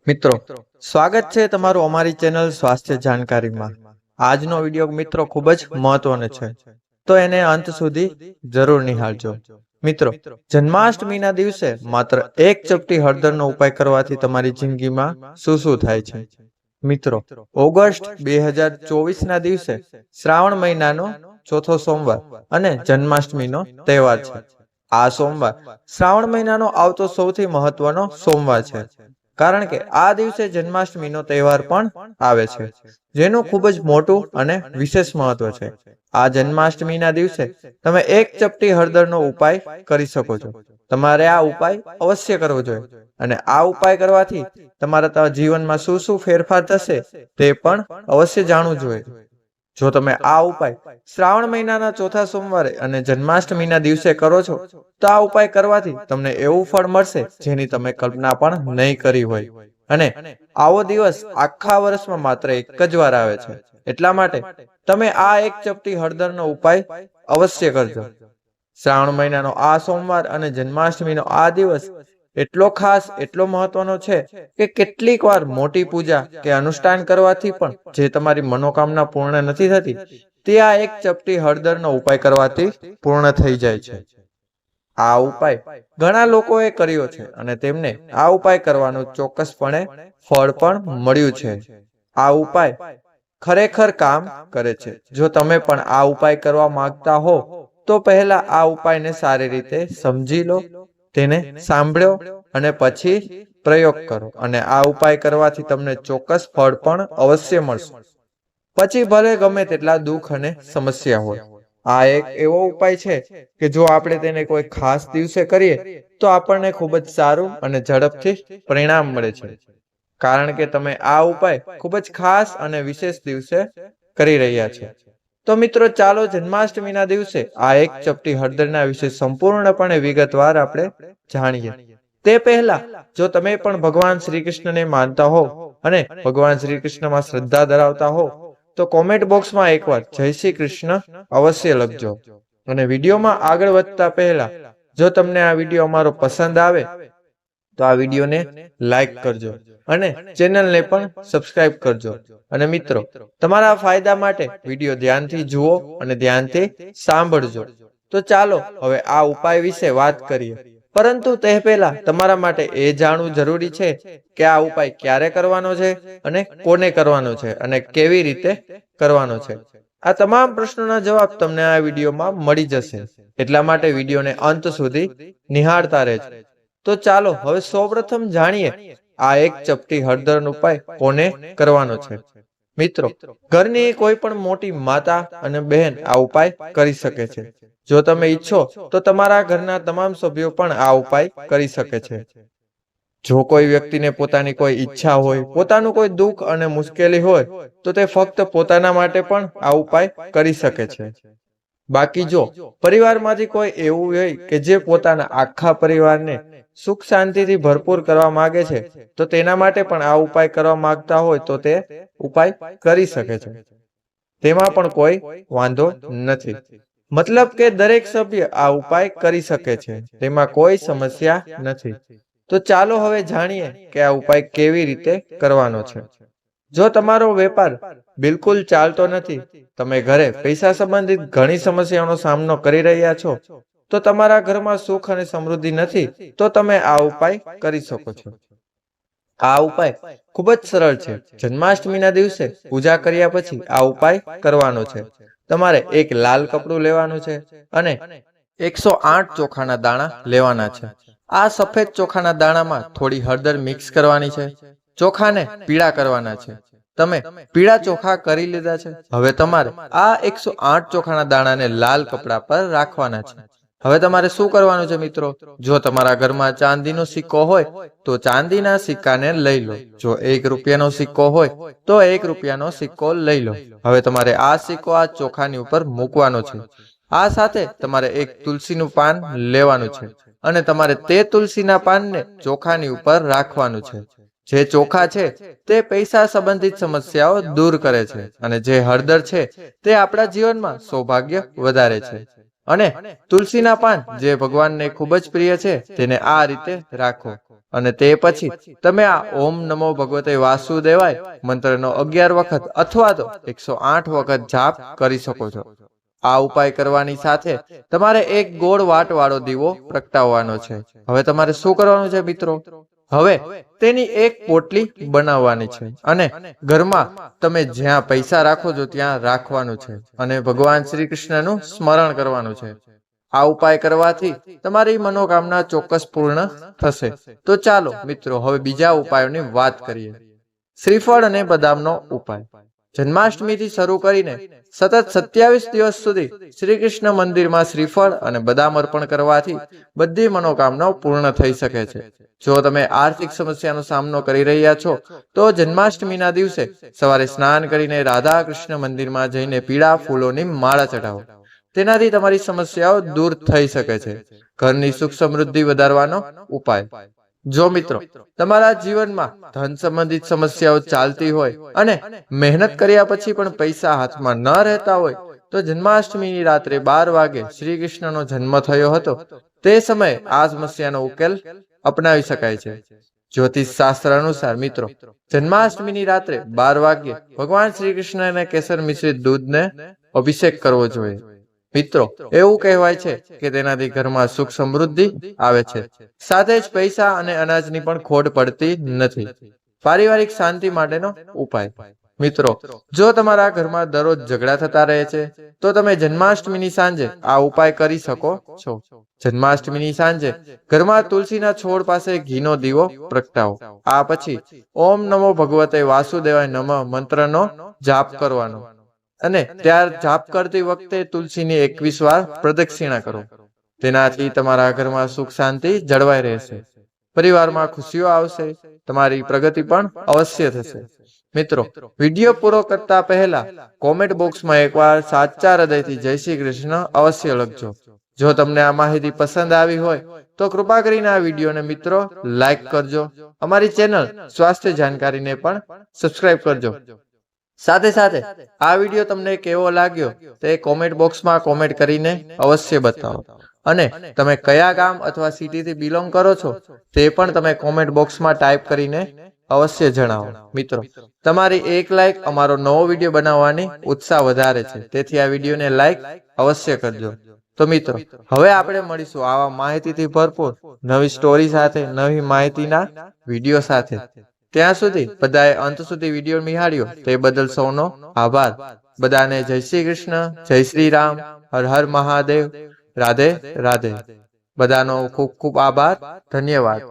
મિત્રો સ્વાગત છે તમારું અમારી ચેનલ સ્વાસ્થ્ય જાણકારીમાં। આજનો વિડીયો મિત્રો ખૂબ જ મહત્વનો છે, તો એને અંત સુધી જરૂર નિહાળજો। મિત્રો, જન્માષ્ટમીના દિવસે માત્ર એક ચપટી હળદરનો ઉપાય કરવાથી તમારી જિંદગીમાં શું શું થાય છે। મિત્રો, ઓગસ્ટ 2024ના દિવસે શ્રાવણ મહિનાનો ચોથો સોમવાર અને જન્માષ્ટમીનો તહેવાર છે। આ સોમવાર શ્રાવણ મહિનાનો આવતો સૌથી મહત્વનો સોમવાર છે, કારણ કે આ દિવસે જન્માષ્ટમીનો તહેવાર પણ આવે છે, જેનું ખૂબ જ મોટું અને વિશેષ મહત્વ છે। આ જન્માષ્ટમીના દિવસે તમે એક ચપટી હળદરનો ઉપાય કરી શકો છો। તમારે આ ઉપાય અવશ્ય કરવો જોઈએ, અને આ ઉપાય કરવાથી તમારા જીવનમાં શું શું ફેરફાર થશે તે પણ અવશ્ય જાણવું જોઈએ। જો તમે આ ઉપાય શ્રાવણ મહિનાના ચોથા સોમવારે અને જન્માષ્ટમીના દિવસે કરો છો, તો આ ઉપાય કરવાથી તમને એવું ફળ મળશે જેની તમે કલ્પના પણ નહીં કરી હોય। અને આવો દિવસ આખા વર્ષમાં માત્ર એક જ વાર આવે છે, એટલા માટે તમે આ એક ચપટી હળદરનો ઉપાય અવશ્ય કરજો। શ્રાવણ મહિનાનો આ સોમવાર અને જન્માષ્ટમીનો આ દિવસ એટલો ખાસ, એટલો મહત્વનો છે કે કેટલીક વાર મોટી પૂજા કે અનુષ્ઠાન કરવાથી પણ જે તમારી મનોકામના પૂર્ણ નથી થતી, તે આ એક ચપટી હળદરનો ઉપાય કરવાથી પૂર્ણ થઈ જાય છે। આ ઉપાય ઘણા લોકોએ કર્યો છે અને તેમને આ ઉપાય કરવાનું ચોક્કસપણે ફળ પણ મળ્યું છે। આ ઉપાય ખરેખર કામ કરે છે। જો તમે પણ આ ઉપાય કરવા માંગતા હો, તો પહેલા આ ઉપાયને સારી રીતે સમજી લો, તેને સાંભળો અને પછી પ્રયોગ કરો, અને આ ઉપાય કરવાથી તમને ચોક્કસ ફળ પણ અવશ્ય મળશે। પછી ભલે ગમે તેટલા દુઃખ અને સમસ્યા હોય, આ એક એવો ઉપાય છે કે જો આપણે તેને કોઈ ખાસ દિવસે કરીએ તો આપણને ખૂબ જ સારું અને ઝડપથી પરિણામ મળે છે, કારણ કે તમે આ ઉપાય ખૂબ જ ખાસ અને વિશેષ દિવસે કરી રહ્યા છો। તો મિત્રો, ચાલો જન્માષ્ટમીના દિવસે આ એક ચપટી હળદરના વિશે સંપૂર્ણપણે વિગતવાર આપણે જાણીએ। તે પહેલા, જો તમે પણ ભગવાન શ્રી કૃષ્ણને માનતા હો અને ભગવાન શ્રી કૃષ્ણમાં શ્રદ્ધા ધરાવતા હો, તો કોમેન્ટ બોક્સમાં એકવાર જય શ્રી કૃષ્ણ અવશ્ય લખજો। અને વિડીયોમાં આગળ વધતા પહેલા, જો તમને આ વિડીયો અમારો પસંદ આવે તો આ વિડીયોને લાઈક કરજો અને ચેનલને પણ સબસ્ક્રાઇબ કરજો। અને મિત્રો, તમારા ફાયદા માટે વિડીયો ધ્યાનથી જુઓ અને ધ્યાનથી સાંભળજો। તો ચાલો હવે આ ઉપાય વિશે વાત કરીએ, પરંતુ તે પહેલા તમારા માટે એ જાણવું જરૂરી છે કે આ ઉપાય ક્યારે કરવાનો છે અને કોને કરવાનો છે અને કેવી રીતે કરવાનો છે। આ તમામ પ્રશ્નોના જવાબ તમને આ વિડીયોમાં મળી જશે, એટલા માટે વિડીયોને અંત સુધી નિહાળતા રહેજો। તો ચાલો હવે સૌપ્રથમ જાણીએ આ એક ચપટી હળદરનો ઉપાય કોને કરવાનો છે। મિત્રો, ઘરની કોઈ પણ મોટી માતા અને બહેન આ ઉપાય કરી શકે છે। જો તમે ઈચ્છો તો તમારા ઘરના તમામ સભ્યો પણ આ ઉપાય કરી શકે છે। જો કોઈ વ્યક્તિને પોતાની કોઈ ઈચ્છા હોય, પોતાનું કોઈ દુઃખ અને મુશ્કેલી હોય, તો તે ફક્ત પોતાના માટે પણ આ ઉપાય કરી શકે છે। બાકી જો પરિવારમાંથી કોઈ એવું હોય કે જે પોતાના આખા પરિવારને સુખ શાંતિથી ભરપૂર કરવા માંગે છે, તો તેના માટે પણ આ ઉપાય કરવા માંગતા હોય તો તે ઉપાય કરી શકે છે। તેમાં પણ કોઈ વાંધો નથી, મતલબ કે દરેક સભ્ય આ ઉપાય કરી શકે છે, તેમાં કોઈ સમસ્યા નથી। તો ચાલો હવે જાણીએ કે આ ઉપાય કેવી રીતે કરવાનો છે। જો તમારો વેપાર બિલકુલ ચાલતો નથી, તમે ઘરે પૈસા સંબંધિત ઘણી સમસ્યાઓનો સામનો કરી રહ્યા છો, તો તમારા ઘરમાં સુખ અને સમૃદ્ધિ નથી, તો તમે આ ઉપાય કરી શકો છો। આ ઉપાય ખૂબ જ સરળ છે। જન્માષ્ટમીના દિવસે પૂજા કર્યા પછી આ ઉપાય કરવાનો છે। તમારે એક લાલ કપડું લેવાનું છે અને 108 ચોખાના દાણા લેવાના છે। આ સફેદ ચોખાના દાણામાં થોડી હળદર મિક્સ કરવાની છે। ચોખાને પીળા કરવાના છે। તમે પીળા ચોખા કરી લીધા છે। હવે તમારે આ 108 ચોખાના દાણાને લાલ કપડા પર રાખવાના છે। હવે તમારે શું કરવાનું છે મિત્રો? જો તમારા ઘરમાં ચાંદીનો સિક્કો હોય તો ચાંદીના સિક્કાને લઈ લો। જો 1 રૂપિયાનો સિક્કો હોય તો 1 રૂપિયાનો સિક્કો લઈ લો। હવે તમારે આ સિક્કો આ ચોખાની ઉપર મૂકવાનો છે। આ સાથે તમારે એક તુલસીનું પાન લેવાનું છે અને તમારે તે તુલસીના પાનને ચોખાની ઉપર રાખવાનું છે। જે ચોખા છે તે પૈસા સંબંધિત સમસ્યાઓ દૂર કરે છે, અને જે હળદર છે તે આપણા જીવનમાં સૌભાગ્ય વધારે છે। અને તુલસીના પાન જે ભગવાનને ખૂબ જ પ્રિય છે, તેને આ રીતે રાખો અને તે પછી તમે આ ઓમ નમો ભગવતે વાસુદેવાય મંત્રનો 11 વખત અથવા તો 108 વખત જાપ કરી શકો છો. આ ઉપાય કરવાની સાથે તમારે એક ગોળ વાટ વાળો દીવો પ્રગટાવવાનો છે. હવે તમારે શું કરવાનું છે મિત્રો? હવે તેની એક પોટલી બનાવવાની છે અને ઘરમાં તમે જ્યાં પૈસા રાખો છો ત્યાં રાખવાનું છે અને ભગવાન શ્રી કૃષ્ણનું સ્મરણ કરવાનું છે. આ ઉપાય કરવાથી તમારી મનોકામના ચોક્કસ પૂર્ણ થશે. તો ચાલો મિત્રો હવે બીજા ઉપાયોની વાત કરીએ. શ્રીફળ અને બદામનો ઉપાય. જન્માષ્ટમીથી શરૂ કરીને સતત 27 દિવસ સુધી શ્રી કૃષ્ણ મંદિરમાં શ્રીફળ અને બદામ અર્પણ કરવાથી બધી મનોકામનાઓ પૂર્ણ થઈ શકે છે. જો તમે આર્થિક સમસ્યાનો સામનો કરી રહ્યા છો તો જન્માષ્ટમીના દિવસે સવારે સ્નાન કરીને રાધા કૃષ્ણ મંદિરમાં જઈને પીળા ફૂલોની માળા ચઢાવો. તેનાથી તમારી સમસ્યાઓ દૂર થઈ શકે છે. ઘરની સુખ સમૃદ્ધિ વધારવાનો ઉપાય. જો મિત્રો તમારા જીવનમાં ધન સંબંધિત સમસ્યાઓ ચાલતી હોય અને મહેનત કર્યા પછી પણ પૈસા હાથમાં ન રહેતા હોય તો જન્માષ્ટમીની રાત્રે 12 વાગે શ્રી કૃષ્ણનો જન્મ થયો હતો તે સમયે આ સમસ્યાનો ઉકેલ અપનાવી શકાય છે. જ્યોતિષ શાસ્ત્ર અનુસાર મિત્રો જન્માષ્ટમીની રાત્રે 12 વાગ્યે ભગવાન શ્રી કૃષ્ણને કેસર મિશ્રિત દૂધને અભિષેક કરવો જોઈએ. મિત્રો એવું કહેવાય છે કે તેનાથી ઘરમાં સુખ સમૃદ્ધિ આવે છે, સાથે જ પૈસા અને અનાજની પણ ખોટ પડતી નથી. પારિવારિક શાંતિ માટેનો ઉપાય. મિત્રો જો તમારા ઘરમાં દરરોજ ઝઘડા થતા રહે છે તો તમે જન્માષ્ટમીની સાંજે આ ઉપાય કરી શકો છો. જન્માષ્ટમીની સાંજે ઘરમાં તુલસીના છોડ પાસે ઘીનો દીવો પ્રગટાવો. આ પછી ઓમ નમો ભગવતે વાસુદેવાય નમઃ મંત્રનો જાપ કરવાનો અને ત્યાર જાપ કરતી વખતે તુલસીની 21 વાર પ્રદક્ષિણા કરો. તેનાથી તમારા ઘરમાં સુખ શાંતિ જળવાઈ રહેશે, પરિવારમાં ખુશીઓ આવશે, તમારી પ્રગતિ પણ અવશ્ય થશે. મિત્રો વિડીયો પૂરો કરતા પહેલા કોમેન્ટ બોક્સમાં એકવાર સાચા હૃદયથી જય શ્રી કૃષ્ણ અવશ્ય લખજો. જો તમને આ માહિતી પસંદ આવી હોય તો કૃપા કરીને આ વિડીયોને મિત્રો લાઈક કરજો. અમારી ચેનલ સ્વાસ્થ્ય જાણકારીને પણ સબસ્ક્રાઇબ કરજો. સાથે સાથે આ વિડીયો તમને કેવો લાગ્યો તે કોમેન્ટ બોક્સમાં કોમેન્ટ કરીને અવશ્ય બતાવો અને તમે કયા ગામ અથવા સિટીથી બિલોંગ કરો છો તે પણ તમે કોમેન્ટ બોક્સમાં ટાઈપ કરીને અવશ્ય જણાવો. મિત્રો તમારી એક લાઈક અમારો નવો વિડીયો બનાવવાની ઉત્સાહ વધારે છે, તેથી આ વિડીયોને લાઈક અવશ્ય કરજો. તો મિત્રો હવે આપણે મળીશું આવા માહિતીથી ભરપૂર નવી સ્ટોરી સાથે, નવી માહિતીના વિડીયો સાથે. ત્યાં સુધી બધાએ અંત સુધી વિડીયો નિહાળ્યો તે બદલ સૌનો આભાર. બધાને જય શ્રી કૃષ્ણ, જય શ્રી રામ, હર હર મહાદેવ, રાધે રાધે. બધાનો ખૂબ ખૂબ આભાર, ધન્યવાદ.